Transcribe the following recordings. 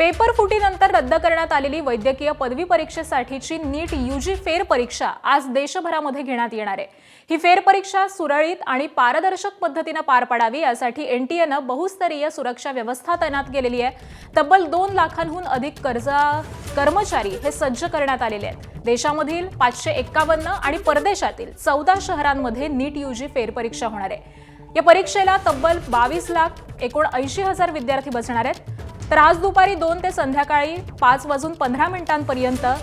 Paper फुटीनंतर रद्द करण्यात आलेली वैद्यकीय पदवी परीक्षेसाठीची नीट यूजी फेरपरीक्षा आज देशभरामध्ये घेण्यात येणार आहे। ही फेरपरीक्षा सुरळीत आणि पारदर्शक पद्धतीने पार पडावी यासाठी एनटीएनं बहुस्तरीय सुरक्षा व्यवस्था तैनात केलेली आहे। तब्बल 2 लाखांहून अधिक कर्मचारी हे सज्ज करण्यात आलेले आहेत। देशामधील 551 आणि परदेशातील 14 शहरांमध्ये नीट यूजी फेरपरीक्षा होणार आहे। या परीक्षेला तब्बल 22,79,000 विद्यार्थी बसणार आहेत। तर आज दुपारी 2 ते संध्याकाळी 5:15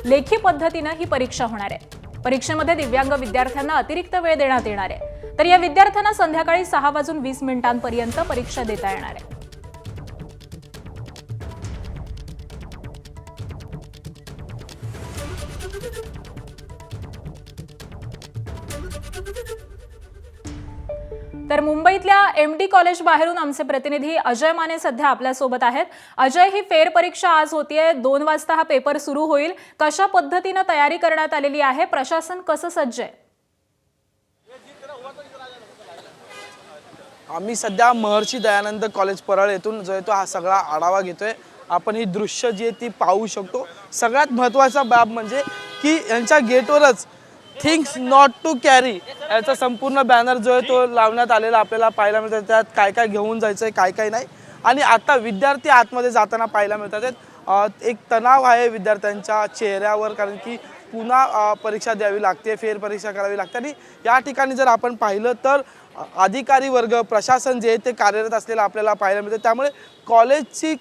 लेखी पद्धतीने ही परीक्षा होणार आहे। परीक्षेमध्ये दिव्यांग विद्यार्थ्यांना अतिरिक्त वेळ देण्यात येणार आहे। तर या विद्यार्थ्यांना संध्याकाळी 6:20 परीक्षा देता येणार आहे। तर मुंबईतल्या एमडी कॉलेज बाहेरून आमचे प्रतिनिधी अजय माने सध्या आपल्या सोबत आहेत। अजय, ही फेरपरीक्षा आज होतीये, 2 वाजता हा पेपर सुरू होईल। कशा पद्धतीने तयारी करण्यात आलेली आहे? प्रशासन कसं सज्ज आहे? आम्ही सध्या महर्षी दयानंद कॉलेज परळ येथून जो आहे तो हा सगळा आढावा घेतोय। आपण ही दृश्य जी आहे ती पाहू शकतो। सगळ्यात महत्त्वाचा बाब म्हणजे की यांच्या गेटवरच थिंग्स नॉट टू कॅरी याचा संपूर्ण बॅनर जो आहे तो लावण्यात आलेला आपल्याला पाहायला मिळतं। त्यात काय काय घेऊन जायचं आहे, काय काय नाही। आणि आता विद्यार्थी आतमध्ये जाताना पाहायला मिळतात। एक तणाव आहे विद्यार्थ्यांच्या चेहऱ्यावर, कारण की पुन्हा परीक्षा द्यावी लागते, फेरपरीक्षा करावी लागते। आणि या ठिकाणी जर आपण पाहिलं तर अधिकारी वर्ग, प्रशासन जे ते कार्यरत असलेलं आपल्याला पाहायला मिळतं। त्यामुळे कॉलेजची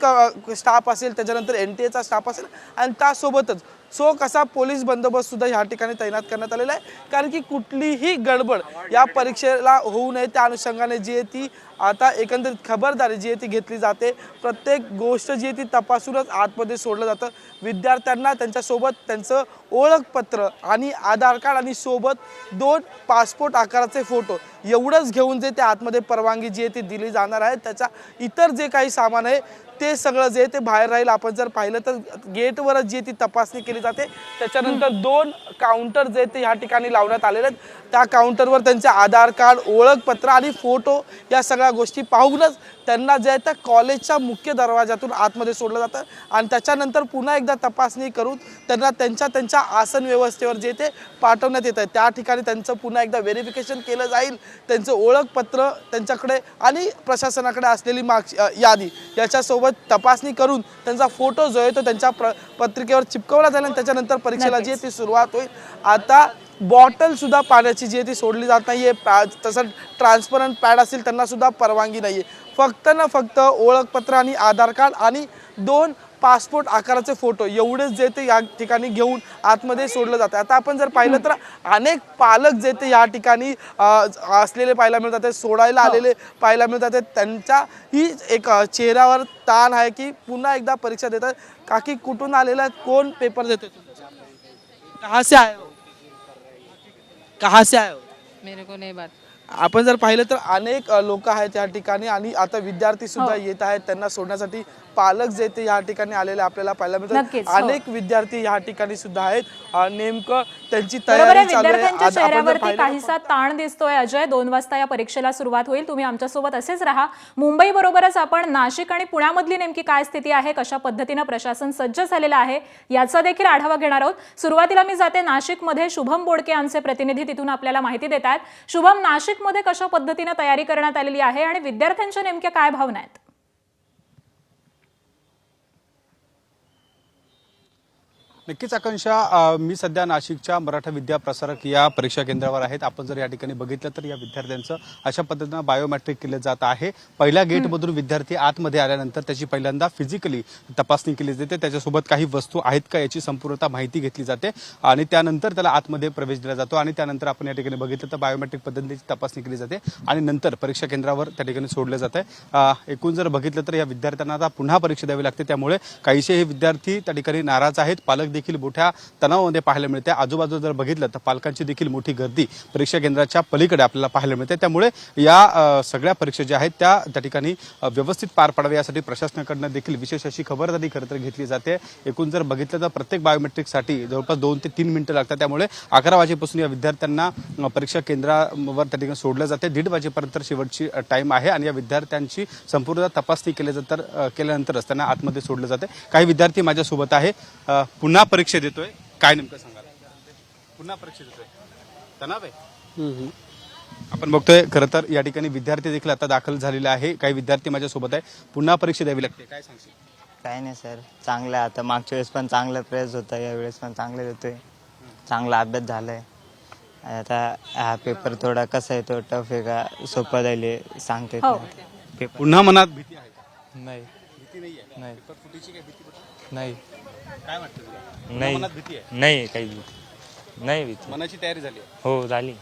स्टाफ असेल, त्याच्यानंतर एनटीएचा स्टाफ असेल आणि त्यासोबतच चोख असा पोलीस बंदोबस्त सुद्धा ह्या ठिकाणी तैनात करण्यात आलेला आहे। कारण की कुठलीही गडबड या परीक्षेला होऊ नये त्या अनुषंगाने जी आहे ती आता एकंदरीत खबरदारी जी आहे ती घेतली जाते। प्रत्येक गोष्ट जी आहे ती तपासूनच आतमध्ये सोडलं जातं। विद्यार्थ्यांना त्यांच्यासोबत त्यांचं ओळखपत्र आणि आधार कार्ड आणि सोबत 2 पासपोर्ट आकाराचे फोटो एवढंच घेऊन जे ते आतमध्ये परवानगी जी आहे ती दिली जाणार आहे। त्याचा इतर जे काही सामान आहे ते सगळं जे ते बाहेर राहील। आपण जर पाहिलं तर गेटवरच जी ती तपासणी केली जाते। त्याच्यानंतर 2 काउंटर जे ते ह्या ठिकाणी लावण्यात आलेले आहेत। त्या काउंटरवर त्यांचे आधार कार्ड, ओळखपत्र आणि फोटो या सगळ्या गोष्टी पाहूनच त्यांना जे त्या कॉलेजच्या मुख्य दरवाजातून आतमध्ये सोडलं जातं। आणि त्याच्यानंतर पुन्हा एकदा तपासणी करून त्यांना त्यांच्या आसन व्यवस्थेवर जे ते पाठवण्यात येतं। त्या ठिकाणी त्यांचं पुन्हा एकदा व्हेरिफिकेशन केलं जाईल। त्यांचं ओळखपत्र त्यांच्याकडे आणि प्रशासनाकडे असलेली यादी याच्यासोबत तपासणी करून त्यांचा फोटो जो आहे तो त्यांच्या पत्रिकेवर चिपकवला जाईल आणि त्याच्यानंतर परीक्षेला जी ती सुरुवात होईल। आता बॉटल सुद्धा पाण्याची जी आहे ती सोडली जात नाहीये। तसं ट्रान्सपरंट पॅड असेल त्यांना सुद्धा परवानगी नाहीये। फक्त ओळखपत्र आणि आधार कार्ड आणि 2 पासपोर्ट आकाराचे फोटो एवढेच जे ते या ठिकाणी घेऊन आतमध्ये सोडलं जातं। आता आपण जर पाहिलं तर अनेक पालक जे ते या ठिकाणी असलेले पाहायला मिळतात, सोडायला आलेले पाहायला मिळतात। त्यांच्या ही एक चेहऱ्यावर ताण आहे की पुन्हा एकदा परीक्षा देतात। काकी कुठून आलेला, कोण पेपर देते? कहाँ से आए हो? कहाँ से आए हो? मेरे को नहीं बात। आपण जर पाहिलं तर अनेक लोक आहेत या ठिकाणी आणि आता विद्यार्थी सुद्धा येत आहेत। त्यांना सोडण्यासाठी पालक जे ते या ठिकाणी आलेले आपल्याला पाहायला मिळतात। अनेक विद्यार्थी या ठिकाणी सुद्धा आहेत। नेमकं त्यांची तयारी चालू आहे। विद्यार्थ्यांच्या चेहऱ्यावरती काहीसा ताण दिसतोय। अजय, 2 वाजता या परीक्षेला सुरुवात होईल। तुम्ही आमच्यासोबत असेच राहा। मुंबई बरोबरच आपण नाशिक आणि पुण्यामधली नेमकी काय स्थिती आहे, कशा पद्धतीने प्रशासन सज्ज झालेलं आहे याचा देखील आढावा घेणार आहोत। सुरुवातीला मी जाते नाशिकमध्ये। शुभम बोडके आमचे प्रतिनिधी तिथून आपल्याला माहिती देत आहेत। शुभम, नाशिकमध्ये कशा पद्धतीने तयारी करण्यात आलेली आहे आणि विद्यार्थ्यांच्या नेमक्या काय भावना आहेत? नक्कीच आकांक्षा, मी सध्या नाशिकच्या मराठा विद्या प्रसारक या परीक्षा केंद्रावर आहेत। आपण जर या ठिकाणी बघितलं तर या विद्यार्थ्यांचं अशा पद्धतीनं बायोमेट्रिक केलं जात आहे। पहिल्या गेटमधून विद्यार्थी आतमध्ये आल्यानंतर त्याची पहिल्यांदा फिजिकली तपासणी केली जाते। त्याच्यासोबत काही वस्तू आहेत का याची संपूर्णतः माहिती घेतली जाते आणि त्यानंतर त्याला आतमध्ये प्रवेश दिला जातो। आणि त्यानंतर आपण या ठिकाणी बघितलं तर बायोमेट्रिक पद्धतीची तपासणी केली जाते आणि नंतर परीक्षा केंद्रावर त्या ठिकाणी सोडलं जातं। एकूण जर बघितलं तर या विद्यार्थ्यांना आता पुन्हा परीक्षा द्यावी लागते। त्यामुळे काहीसे हे विद्यार्थी त्या ठिकाणी नाराज आहेत। पालक देखील मोठ्या तणावामध्ये पाहायला मिळते। आजूबाजूला जर बघितलं तर पालकांची देखील मोठी गर्दी परीक्षा केंद्राच्या पलीकडे आपल्याला पाहायला मिळते। त्यामुळे या सगळ्या परीक्षा ज्या आहेत त्या ठिकाणी व्यवस्थित पार पाडाव्या यासाठी प्रशासनाकडून देखील विशेष अशी खबरदारी खरं तर घेतली जाते। एकूण जर बघितलं तर प्रत्येक बायोमेट्रिकसाठी जवळपास 2 ते 3 मिनिटं लागतात। त्यामुळे 11 वाजेपासून या विद्यार्थ्यांना परीक्षा केंद्रावर त्या ठिकाणी सोडलं जाते। 1:30 वाजेपर्यंत शेवटची टाइम आहे आणि या विद्यार्थ्यांची संपूर्ण तपासणी केल्यानंतरच त्यांना आतमध्ये सोडलं जाते। काही विद्यार्थी माझ्यासोबत आहे, पुन्हा परीक्षा देतोय, काय नेमकं सांगाल? पुन्हा परीक्षा देतोय, तणाव आहे? आपण बघतोय खरं तर या ठिकाणी विद्यार्थी देखील आता दाखल झालेले आहे। काही विद्यार्थी माझ्यासोबत आहे, पुन्हा परीक्षा द्यावी लागते, काय सांगशील? काय नाही सर, चांगलं आहे. आता मागच्या वेळेस पण चांगला प्रयास होता, यावेळेस पण चांगलं देतोय, चांगला अभ्यास झालाय। आता हा पेपर थोडा कसा आहे, तो टफ आहे का सोपा जाईल सांगते पेपर। पुन्हा मनात भीती आहे का? नाही भीती नाही आहे? नाही. पेपर फुटीची काय भीती वाटते? नाही काय वाटतं तुला? पुन्हा नाही मनात भीती आहे? नाही काही नाही भीती मनाची तयारी झाली आहे? हो झाली।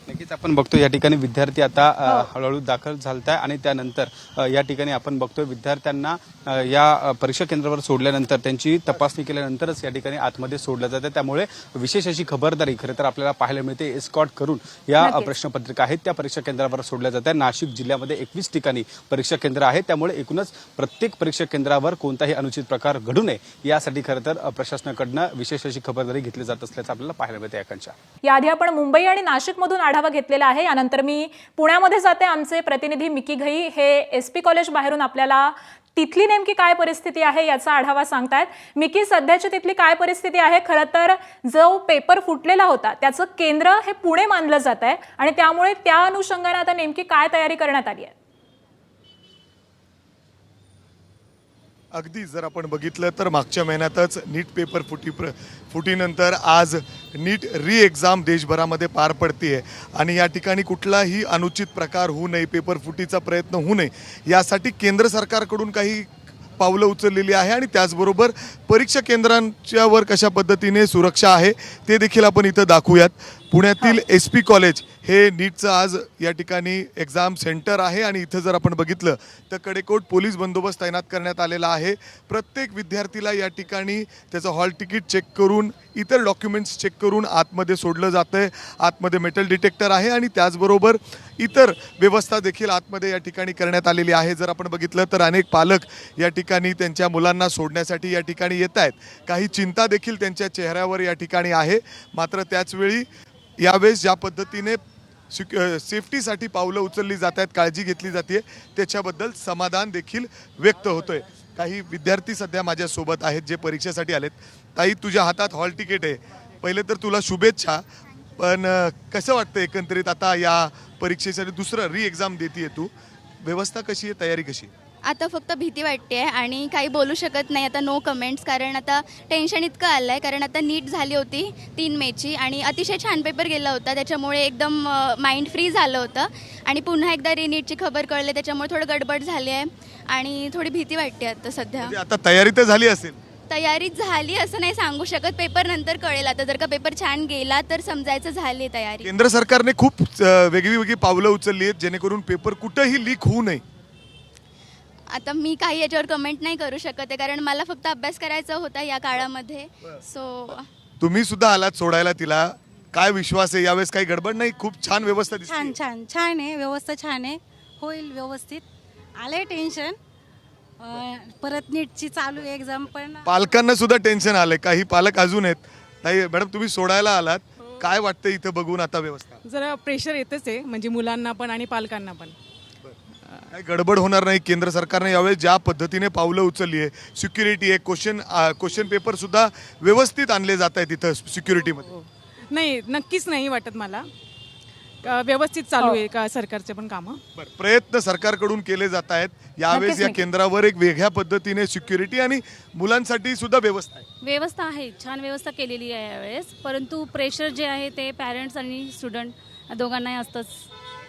नक्कीच आपण बघतो या ठिकाणी विद्यार्थी आता हळूहळू दाखल झालत आहे आणि त्यानंतर या ठिकाणी आपण बघतोय विद्यार्थ्यांना या परीक्षा केंद्रावर सोडल्यानंतर त्यांची तपासणी केल्यानंतरच या ठिकाणी आतमध्ये सोडलं जातं। त्यामुळे विशेष अशी खबरदारी खरं तर आपल्याला पाहायला मिळते। एस्कॉर्ट करून या प्रश्नपत्रिका आहेत त्या परीक्षा केंद्रावर सोडल्या जातात। नाशिक जिल्ह्यामध्ये 21 ठिकाणी परीक्षा केंद्र आहेत। त्यामुळे एकूणच प्रत्येक परीक्षा केंद्रावर कोणताही अनुचित प्रकार घडू नये यासाठी खरं तर प्रशासनाकडनं विशेष अशी खबरदारी घेतली जात असल्याचं आपल्याला पाहायला मिळते। आकांक्षा, याआधी आपण मुंबई आणि नाशिकमधून आढावा घेतलेला आहे। यानंतर मी पुण्यामध्ये जाते। आमचे प्रतिनिधी मिकी घई हे एसपी कॉलेज बाहेरून आपल्याला तिथली नेमकी काय परिस्थिती आहे याचा आढावा सांगतायत। मिकी, सध्याची तिथली काय परिस्थिती आहे? खरं तर जो पेपर फुटलेला होता त्याचं केंद्र हे पुणे मानलं जात आहे आणि त्यामुळे त्या अनुषंगाने आता नेमकी काय तयारी करण्यात आली आहे? अगदी जर आपण बघितलं तर मागच्या महिन्यातच नीट पेपर फुटीनंतर आज नीट री एक्झाम देशभरामध्ये पार पडते आणि या ठिकाणी कुठलाही अनुचित प्रकार होऊ नये, पेपर फुटीचा प्रयत्न होऊ नये यासाठी केंद्र सरकारकडून काही पावलं उचललेली आहे आणि त्याचबरोबर परीक्षा केंद्रांच्यावर कशा पद्धतीने सुरक्षा आहे ते देखील आपण इथं दाखवूयात। पुण्यातील एसपी कॉलेज हे नीटचं आज या ठिकाणी एक्झाम सेंटर आहे आणि इथं जर आपण बघितलं तर कडेकोट पोलीस बंदोबस्त तैनात करण्यात आलेला आहे। प्रत्येक विद्यार्थीला या ठिकाणी त्याचं हॉल तिकीट चेक करून इतर डॉक्युमेंट्स चेक करून आतमध्ये सोडलं जातं आहे। आतमध्ये मेटल डिटेक्टर आहे आणि त्याचबरोबर इतर व्यवस्था देखील आतमध्ये या ठिकाणी करण्यात आलेली आहे। जर आपण बघितलं तर अनेक पालक या ठिकाणी त्यांच्या मुलांना सोडण्यासाठी या ठिकाणी येत आहेत। काही चिंता देखील त्यांच्या चेहऱ्यावर या ठिकाणी आहे। मात्र त्याचवेळी यावेळेस ज्या पद्धतीने सेफ्टीसाठी पावलं उचलली जात आहेत, काळजी घेतली जाते, त्याच्याबद्दल समाधान देखील व्यक्त होतोय। काही विद्यार्थी सध्या माझ्यासोबत आहेत जे परीक्षेसाठी आलेत। ताई, तुझ्या हातात हॉल तिकीट आहे, पहिले तर तुला शुभेच्छा। पण कसं वाटतं एकंदरीत आता या परीक्षेसाठी दुसरं री एक्झाम देतीये तू, व्यवस्था कशी आहे, तयारी कशी आहे? आता फक्त भीती वाटते आणि काही बोलू शकत नाही आता, नो कमेंट्स, कारण आता टेन्शन इतकं आलं आहे। कारण आता नीट झाली होती 3 मेची आणि अतिशय छान पेपर गेला होता, त्याच्यामुळे एकदम माइंड फ्री झालं होतं आणि पुन्हा एकदा नीटची खबर कळली त्याच्यामुळे थोडं गडबड झाली आहे आणि थोडी भीती वाटते आता सध्या। म्हणजे आता तयारी तर झाली असेल? तयारी झाली असं नाही सांगू शकत, पेपर नंतर कळेल। आता जर का पेपर छान गेला तर समजायचं झाली तयारी। केंद्र सरकारने खूप वेगळी पावलं उचलली आहेत जेणेकरून पेपर कुठेही लीक होऊ नये। आता मी काही याच्यावर कमेंट नाही करू शकत आहे कारण मला फक्त अभ्यास करायचा होता या काळामध्ये। सो तुम्ही सुद्धा आलात सोडायला तिला, काय विश्वास आहे यावेळेस काही गडबड नाही? खूप छान व्यवस्था दिसते। छान छान छान आहे, व्यवस्था छान आहे, होईल व्यवस्थित। आलंय टेन्शन, परत नीटची चालू एक्झाम पण पालकांना सुद्धा टेन्शन आलंय, काही पालक अजून आहेत। ताई, मॅडम तुम्ही सोडायला आलात, काय वाटतं इथं बघून आता व्यवस्था? जरा प्रेशर येतच आहे, म्हणजे मुलांना पण आणि पालकांना पण। काही गडबड होणार नाही? केंद्र सरकारने यावेळेस ज्या पद्धतीने पावलं उचलली आहे, सिक्युरिटी आहे, क्वेश्चन पेपर सुद्धा व्यवस्थित आणले जात आहेत इथं सिक्युरिटीमध्ये। नाही, नक्कीच नाही वाटत मला, व्यवस्थित चालू आहे का सरकारचे पण कामं। प्रयत्न सरकारकडून केले जात आहेत। यावेळेस या केंद्रावर एक वेगळ्या पद्धतीने सिक्युरिटी आणि मुलांसाठी सुद्धा व्यवस्था आहे। व्यवस्था आहे, छान व्यवस्था केलेली आहे यावेळेस, परंतु प्रेशर जे आहे ते पॅरेंट्स आणि स्टुडंट दोघांनाही असतंच।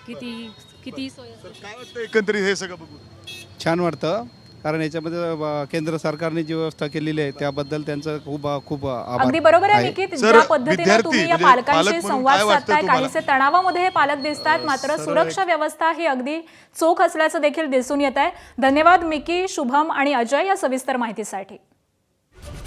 किती सोय काय वाटतं एकंदरीत हे सगळं बघून? छान वाटतं, कारण याच्यामध्ये केंद्र सरकारने जी व्यवस्था केलेली आहे त्याबद्दल त्यांचं खूप खूप आभार। अगदी बरोबर आहे निकित, ज्या पद्धतीने तुम्ही या म्हणजे पालकांशी पालक म्हणून संवाद काय वाटतं साधताय, तुम्हाला? काहीसे तणावामध्ये हे पालक दिसतात, मात्र सुरक्षा व्यवस्था ही अगदी चोख असल्याचं देखील दिसून येत आहे। धन्यवाद मिकी, शुभम आणि अजय या सविस्तर माहितीसाठी।